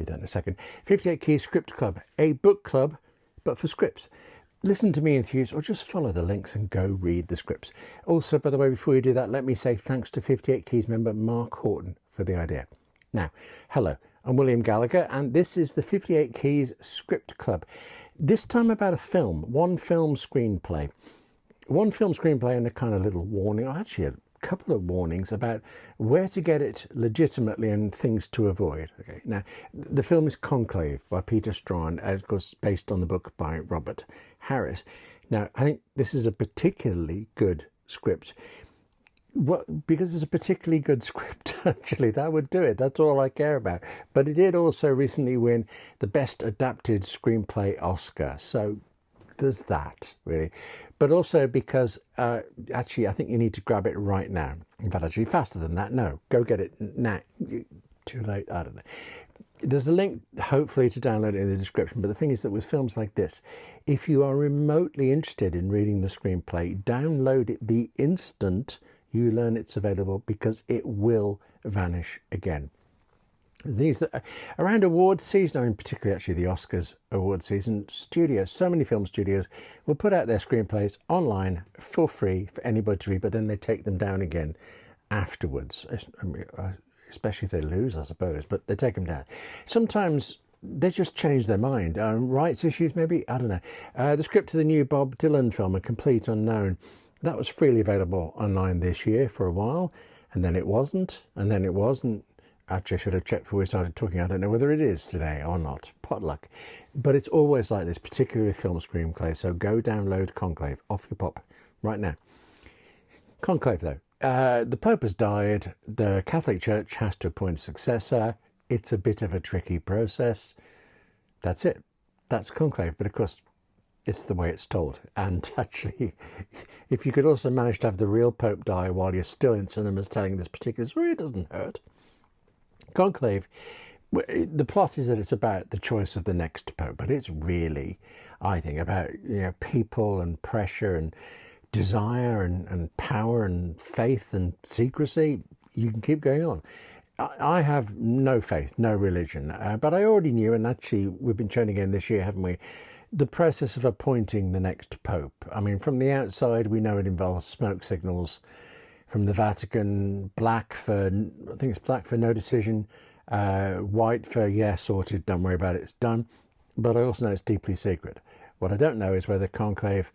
read that in a second. 58 Keys Script Club, a book club, but for scripts. Listen to me, enthuse, or just follow the links and go read the scripts. Also, by the way, before you do that, let me say thanks to 58 Keys member Mark Horton for the idea. Now, hello, I'm William Gallagher, and this is the 58 Keys Script Club. This time about a film, one film screenplay. One film screenplay and a kind of little warning, or actually a couple of warnings about where to get it legitimately and things to avoid. Okay, now the film is Conclave by Peter Straughan, of course based on the book by Robert Harris. Now I think this is a particularly good script. Because it's a particularly good script, actually, that would do it. That's all I care about. But it did also recently win the Best Adapted Screenplay Oscar. So there's that, really. But also because, actually, I think you need to grab it right now. In fact, actually, faster than that. No, go get it now. Too late, I don't know. There's a link, hopefully, to download it in the description. But the thing is that with films like this, if you are remotely interested in reading the screenplay, download it the instant you learn it's available, because it will vanish again. These that around award season, I mean particularly actually the Oscars award season, studios, so many film studios will put out their screenplays online for free for anybody to read, but then they take them down again afterwards, especially if they lose, I suppose, but they take them down. Sometimes they just change their mind. Rights issues, maybe, I don't know. The script to the new Bob Dylan film, A Complete Unknown, that was freely available online this year for a while, and then it wasn't, and then it wasn't. Actually, I should have checked before we started talking. I don't know whether it is today or not. Potluck. But it's always like this, particularly with film screenplay. So go download Conclave off your pop right now. Conclave, though. The Pope has died. The Catholic Church has to appoint a successor. It's a bit of a tricky process. That's it. That's Conclave. But of course, it's the way it's told. And actually, if you could also manage to have the real Pope die while you're still in cinemas telling this particular story, it doesn't hurt. Conclave, the plot is that it's about the choice of the next Pope, but it's really, I think, about people and pressure and desire and power and faith and secrecy. You can keep going on. I have no faith, no religion, but I already knew, and actually we've been shown again this year, haven't we, the process of appointing the next Pope. I mean, from the outside, we know it involves smoke signals from the Vatican, black for no decision, white for yeah, sorted, don't worry about it, it's done. But I also know it's deeply secret. What I don't know is whether Conclave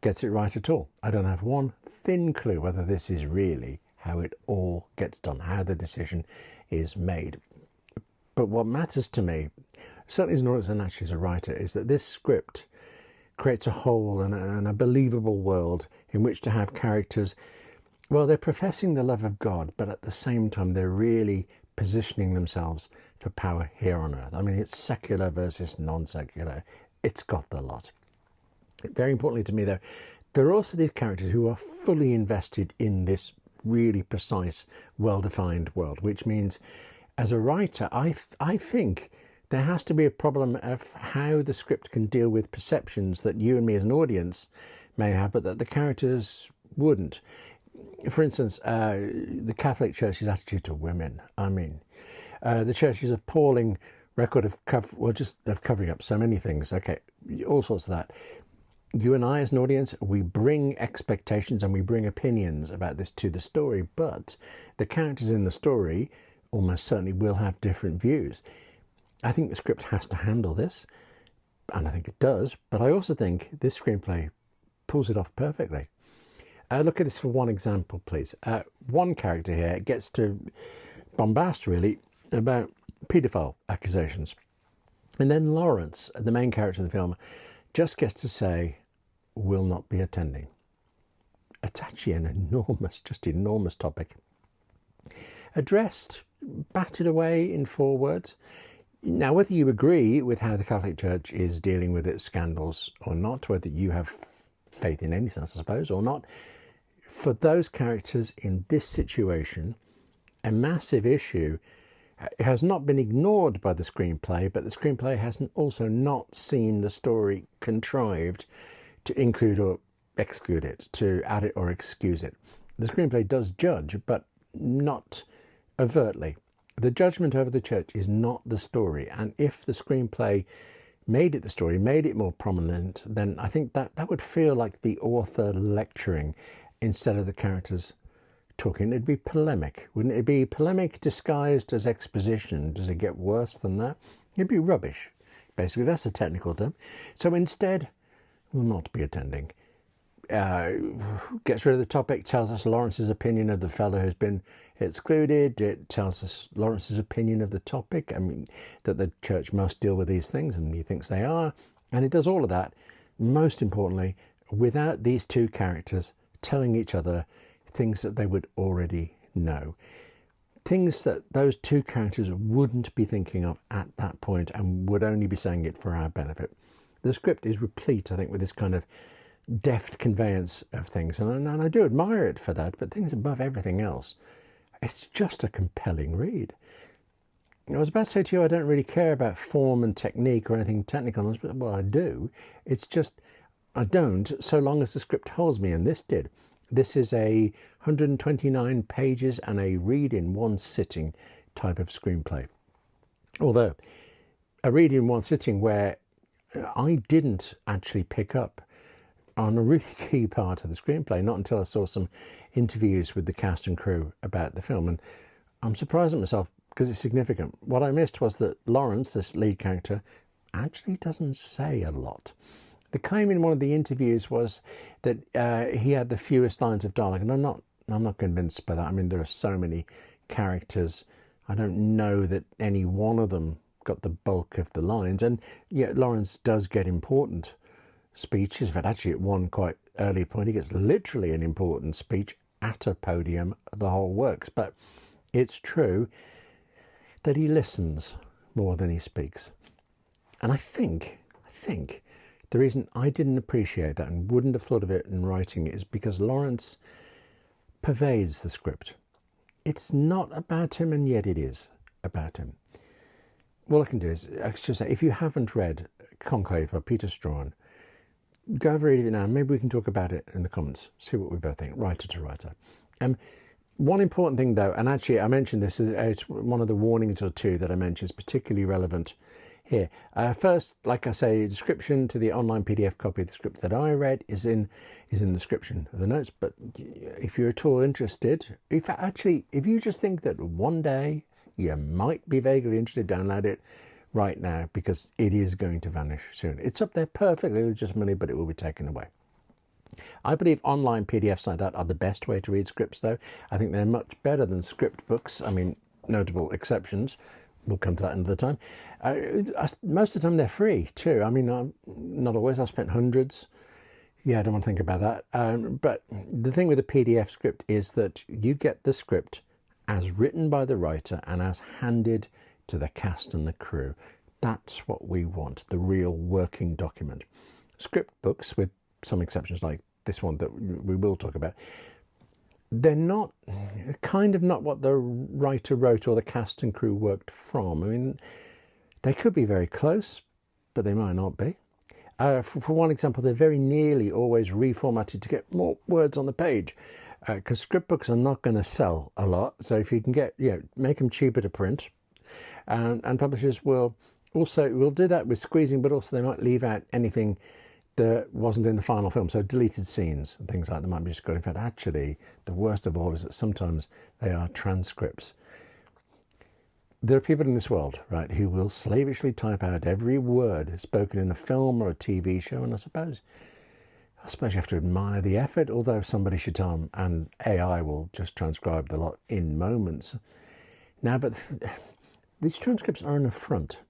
gets it right at all. I don't have one thin clue whether this is really how it all gets done, how the decision is made. But what matters to me, certainly as an audience and actually as a writer, is that this script creates a whole and a believable world in which to have characters. Well, they're professing the love of God, but at the same time, they're really positioning themselves for power here on earth. I mean, it's secular versus non-secular. It's got the lot. Very importantly to me, though, there are also these characters who are fully invested in this really precise, well-defined world, which means as a writer, I think there has to be a problem of how the script can deal with perceptions that you and me as an audience may have, but that the characters wouldn't. For instance, the Catholic Church's attitude to women. I mean, the Church's appalling record of covering up so many things. Okay, all sorts of that. You and I as an audience, we bring expectations and we bring opinions about this to the story, but the characters in the story almost certainly will have different views. I think the script has to handle this, and I think it does, but I also think this screenplay pulls it off perfectly. Look at this for one example, please. One character here gets to bombast, really, about paedophile accusations. And then Lawrence, the main character in the film, just gets to say, will not be attending. It's actually an enormous topic. Addressed, batted away in 4 words. Now, whether you agree with how the Catholic Church is dealing with its scandals or not, whether you have faith in any sense, I suppose, or not, for those characters in this situation, a massive issue has not been ignored by the screenplay, but the screenplay has also not seen the story contrived to include or exclude it, to add it or excuse it. The screenplay does judge, but not overtly. The judgment over the church is not the story. And if the screenplay made it the story, made it more prominent, then I think that would feel like the author lecturing instead of the characters talking. It'd be polemic, wouldn't it? It'd be polemic disguised as exposition. Does it get worse than that? It'd be rubbish. Basically, that's a technical term. So instead, we'll not be attending. Gets rid of the topic, tells us Lawrence's opinion of the fellow who's been excluded. It tells us Lawrence's opinion of the topic. I mean, that the church must deal with these things, and he thinks they are. And it does all of that, most importantly, without these two characters telling each other things that they would already know. Things that those two characters wouldn't be thinking of at that point and would only be saying it for our benefit. The script is replete, I think, with this kind of deft conveyance of things, and I do admire it for that, but things above everything else, it's just a compelling read. I was about to say to you I don't really care about form and technique or anything technical, but well, I do. It's just I don't, so long as the script holds me, and this did. This is a 129 pages and a read in one sitting type of screenplay. Although a read in one sitting where I didn't actually pick up on a really key part of the screenplay, not until I saw some interviews with the cast and crew about the film. And I'm surprised at myself because it's significant. What I missed was that Lawrence, this lead character, actually doesn't say a lot. The claim in one of the interviews was that he had the fewest lines of dialogue, and I'm not convinced by that. I mean, there are so many characters. I don't know that any one of them got the bulk of the lines. And yet Lawrence does get important speeches. In fact, actually at one quite early point, he gets literally an important speech at a podium, the whole works. But it's true that he listens more than he speaks. And I think the reason I didn't appreciate that and wouldn't have thought of it in writing it is because Lawrence pervades the script. It's not about him, and yet it is about him. All I can do is just say, if you haven't read Conclave by Peter Straughan, go over read it now. Maybe we can talk about it in the comments, see what we both think, writer to writer. One important thing, though, and actually I mentioned this, it's one of the warnings or two that I mentioned is particularly relevant here. First, like I say, description to the online PDF copy of the script that I read is in the description of the notes. But if you're at all interested, if you just think that one day you might be vaguely interested, download it right now, because it is going to vanish soon. It's up there perfectly legitimately, but it will be taken away. I believe online PDFs like that are the best way to read scripts, though. I think they're much better than script books. I mean, notable exceptions. We'll come to that another time. Most of the time they're free too. I mean, not always. I've spent hundreds. Yeah, I don't want to think about that. But the thing with a PDF script is that you get the script as written by the writer and as handed to the cast and the crew. That's what we want, the real working document. Script books, with some exceptions like this one that we will talk about, they're not what the writer wrote or the cast and crew worked from. I mean, they could be very close, but they might not be. For one example, they're very nearly always reformatted to get more words on the page, because script books are not going to sell a lot. So if you can make them cheaper to print, and publishers will do that with squeezing, but also they might leave out anything that wasn't in the final film, so deleted scenes and things like that might be just good. In fact, actually, the worst of all is that sometimes they are transcripts. There are people in this world, right, who will slavishly type out every word spoken in a film or a TV show, and I suppose you have to admire the effort, although somebody should tell them, and AI will just transcribe the lot in moments. Now, but these transcripts are an affront,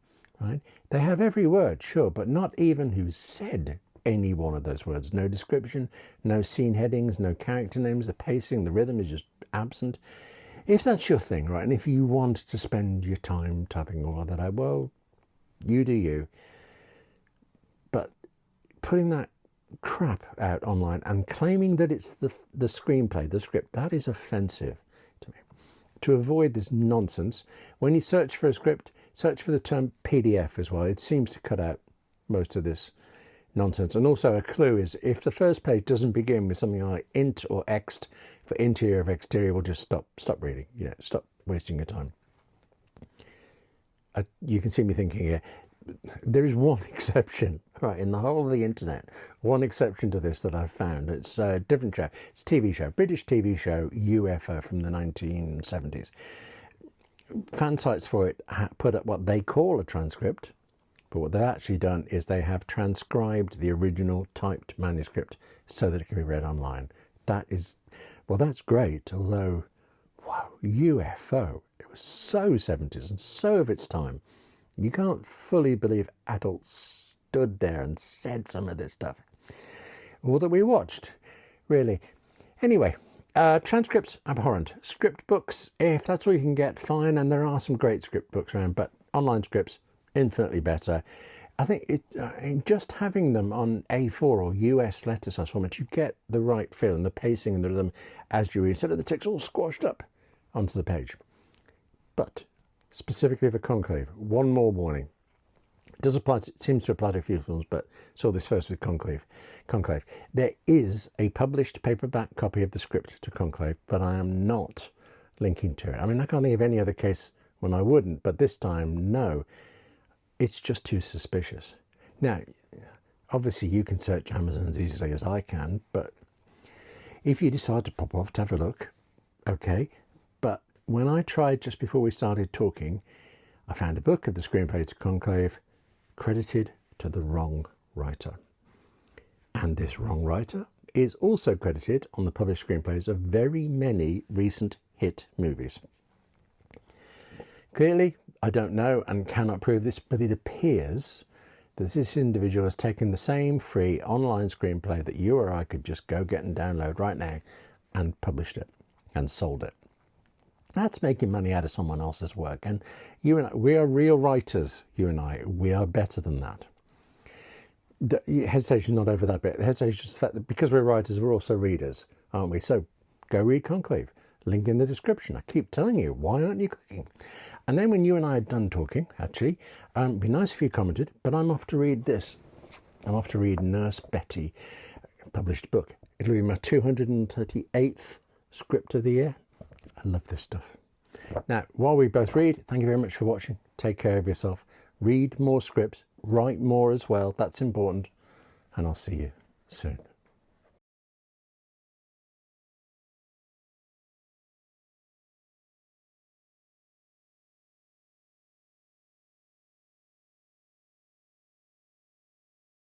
right? They have every word, sure, but not even who said any one of those words. No description, no scene headings, no character names. The pacing, the rhythm is just absent. If that's your thing, right, and if you want to spend your time typing all of that out, well, you do you. But putting that crap out online and claiming that it's the screenplay, the script, that is offensive to me. To avoid this nonsense, when you search for a script, search for the term PDF as well. It seems to cut out most of this nonsense. And also a clue is, if the first page doesn't begin with something like int or ext for interior of exterior, we'll just stop reading, stop wasting your time. You can see me thinking here. There is one exception, right, in the whole of the internet. One exception to this that I've found. It's a different show. It's a TV show, British TV show, UFO from the 1970s. Fan sites for it put up what they call a transcript, but what they've actually done is they have transcribed the original typed manuscript so that it can be read online. That is, well, that's great, although, wow, UFO, it was so 70s and so of its time. You can't fully believe adults stood there and said some of this stuff. All that we watched, really. Anyway, transcripts, abhorrent. Script books, if that's all you can get, fine. And there are some great script books around, but online scripts, infinitely better. I think just having them on A4 or US letter size format, you get the right feel and the pacing and the rhythm as you read, instead of the text all squashed up onto the page. But specifically for Conclave, one more warning. It does apply to, it seems to apply to a few films, but saw this first with Conclave. There is a published paperback copy of the script to Conclave, but I am not linking to it. I mean, I can't think of any other case when I wouldn't, but this time, no. It's just too suspicious. Now, obviously you can search Amazon as easily as I can, but if you decide to pop off to have a look, okay. But when I tried just before we started talking, I found a book of the screenplay to Conclave credited to the wrong writer. And this wrong writer is also credited on the published screenplays of very many recent hit movies. Clearly, I don't know and cannot prove this, but it appears that this individual has taken the same free online screenplay that you or I could just go get and download right now and published it and sold it. That's making money out of someone else's work. And you and I, we are real writers, you and I. We are better than that. The hesitation not over that bit. The hesitation is just the fact that because we're writers, we're also readers, aren't we? So go read Conclave. Link in the description. I keep telling you, why aren't you clicking? And then when you and I are done talking, actually, it'd be nice if you commented, but I'm off to read this. I'm off to read Nurse Betty, published book. It'll be my 238th script of the year. I love this stuff. Now, while we both read, thank you very much for watching. Take care of yourself. Read more scripts. Write more as well. That's important. And I'll see you soon.